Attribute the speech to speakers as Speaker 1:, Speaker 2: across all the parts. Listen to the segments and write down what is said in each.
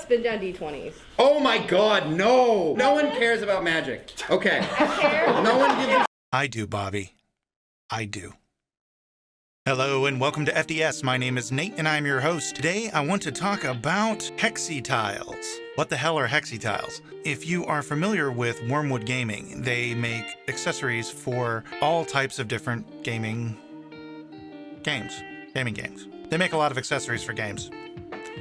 Speaker 1: spin down D20s.
Speaker 2: Oh my god, no! No one cares about magic. Okay.
Speaker 1: I care.
Speaker 2: No one gives a
Speaker 3: I do, Bobby. I do. Hello and welcome to FDS. My name is Nate and I'm your host. Today I want to talk about Hexy Tiles. What the hell are Hexy Tiles? If you are familiar with Wormwood Gaming, they make accessories for all types of different gaming games. They make a lot of accessories for games.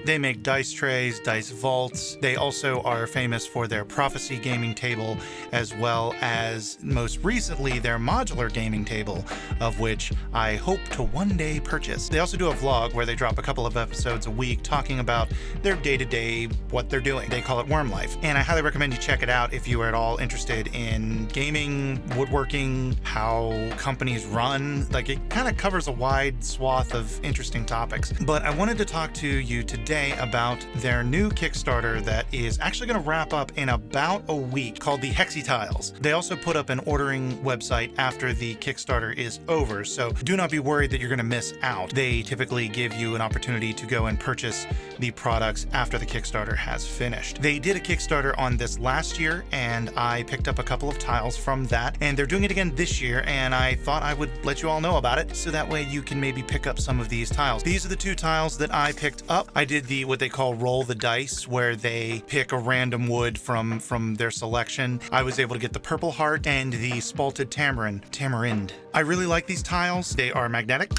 Speaker 3: They make dice trays, dice vaults. They also are famous for their Prophecy gaming table, as well as most recently their modular gaming table, of which I hope to one day purchase. They also do a vlog where they drop a couple of episodes a week talking about their day-to-day, what they're doing. They call it Wyrm Lyfe, and I highly recommend you check it out if you are at all interested in gaming, woodworking, how companies run. Like, it kind of covers a wide swath of interesting topics. But I wanted to talk to you today about their new Kickstarter that is actually going to wrap up in about a week, called the Hexy Tiles. They also put up an ordering website after the Kickstarter is over, so do not be worried that you're going to miss out. They typically give you an opportunity to go and purchase the products after the Kickstarter has finished. They did a Kickstarter on this last year, and I picked up a couple of tiles from that, and they're doing it again this year, and I thought I would let you all know about it, so that way you can maybe pick up some of these tiles. These are the two tiles that I picked up. I did the what they call roll the dice, where they pick a random wood from their selection. I was able to get the purple heart and the spalted tamarind. I really like these tiles. They are magnetic.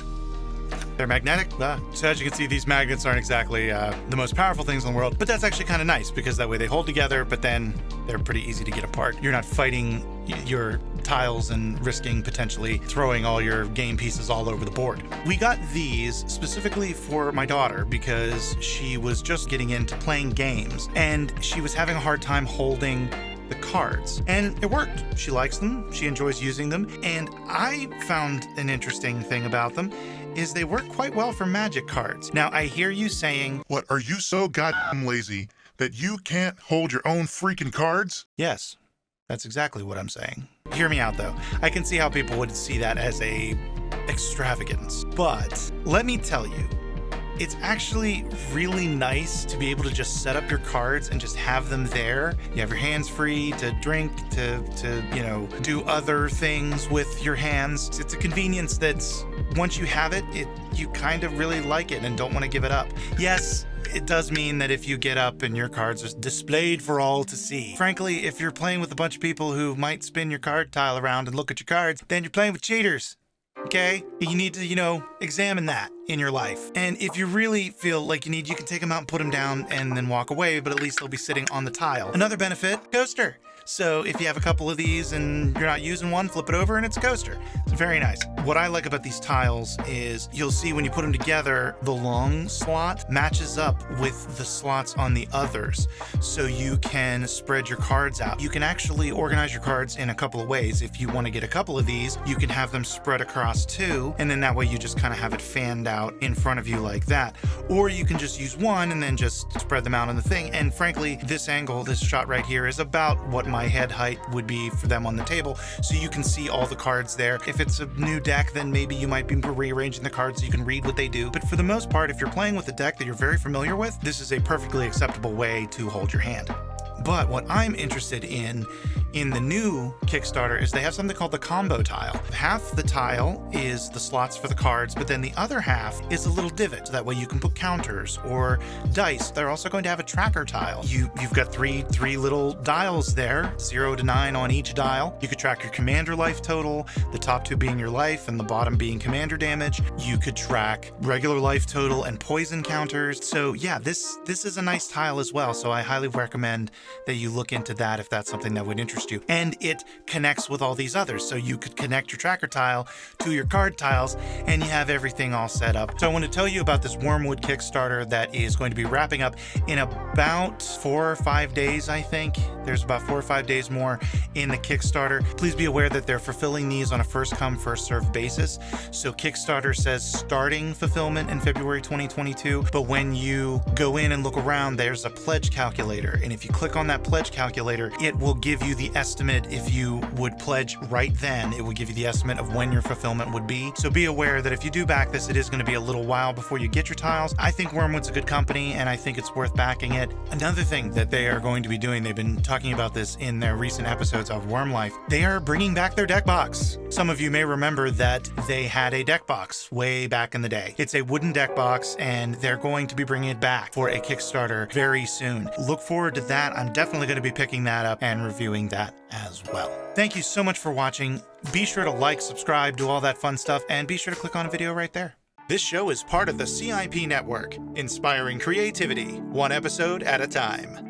Speaker 3: They're magnetic. So as you can see, these magnets aren't exactly the most powerful things in the world, but that's actually kind of nice because that way they hold together, but then they're pretty easy to get apart. You're not fighting your tiles and risking potentially throwing all your game pieces all over the board. We got these specifically for my daughter because she was just getting into playing games and she was having a hard time holding the cards, and it worked. She likes them, she enjoys using them, and I found an interesting thing about them is they work quite well for magic cards. Now, I hear you saying,
Speaker 4: "What, are you so goddamn lazy that you can't hold your own freaking cards?"
Speaker 3: Yes, that's exactly what I'm saying. Hear me out though. I can see how people would see that as a extravagance, but let me tell you, it's actually really nice to be able to just set up your cards and just have them there. You have your hands free to drink, to do other things with your hands. It's a convenience that's, once you have it, you kind of really like it and don't want to give it up. Yes, it does mean that if you get up and your cards are displayed for all to see. Frankly, if you're playing with a bunch of people who might spin your card tile around and look at your cards, then you're playing with cheaters. Okay? You need to, examine that in your life. And if you really feel like you can take them out and put them down and then walk away, but at least they'll be sitting on the tile. Another benefit, coaster. So if you have a couple of these and you're not using one, flip it over and it's a coaster. It's very nice. What I like about these tiles is you'll see when you put them together, the long slot matches up with the slots on the others. So you can spread your cards out. You can actually organize your cards in a couple of ways. If you want to get a couple of these, you can have them spread across two, and then that way you just kind of have it fanned out in front of you like that. Or you can just use one and then just spread them out on the thing. And frankly, this angle, this shot right here is about what my head height would be for them on the table, so you can see all the cards there. If it's a new deck, then maybe you might be rearranging the cards so you can read what they do. But for the most part, if you're playing with a deck that you're very familiar with, this is a perfectly acceptable way to hold your hand. But what I'm interested in the new Kickstarter is they have something called the combo tile. Half the tile is the slots for the cards, but then the other half is a little divot. So that way you can put counters or dice. They're also going to have a tracker tile. You've got three little dials there, 0 to 9 on each dial. You could track your commander life total, the top two being your life and the bottom being commander damage. You could track regular life total and poison counters. So yeah, this is a nice tile as well. So I highly recommend that you look into that if that's something that would interest you. And it connects with all these others. So you could connect your tracker tile to your card tiles and you have everything all set up. So I want to tell you about this Wormwood Kickstarter that is going to be wrapping up in about 4 or 5 days, I think. There's about 4 or 5 days more in the Kickstarter. Please be aware that they're fulfilling these on a first come, first served basis. So Kickstarter says starting fulfillment in February 2022, but when you go in and look around, there's a pledge calculator. And if you click on that pledge calculator, it will give you the the estimate. If you would pledge right then, it would give you the estimate of when your fulfillment would be. So be aware that if you do back this, it is going to be a little while before you get your tiles. I think Wyrmwood's a good company, and I think it's worth backing it. Another thing that they are going to be doing, they've been talking about this in their recent episodes of Wyrm Lyfe, they are bringing back their deck box. Some of you may remember that they had a deck box way back in the day. It's a wooden deck box, and they're going to be bringing it back for a Kickstarter very soon. Look forward to that. I'm definitely going to be picking that up and reviewing that as well. Thank you so much for watching. Be sure to like, subscribe, do all that fun stuff, and be sure to click on a video right there. This show is part of the CIP network, inspiring creativity, one episode at a time.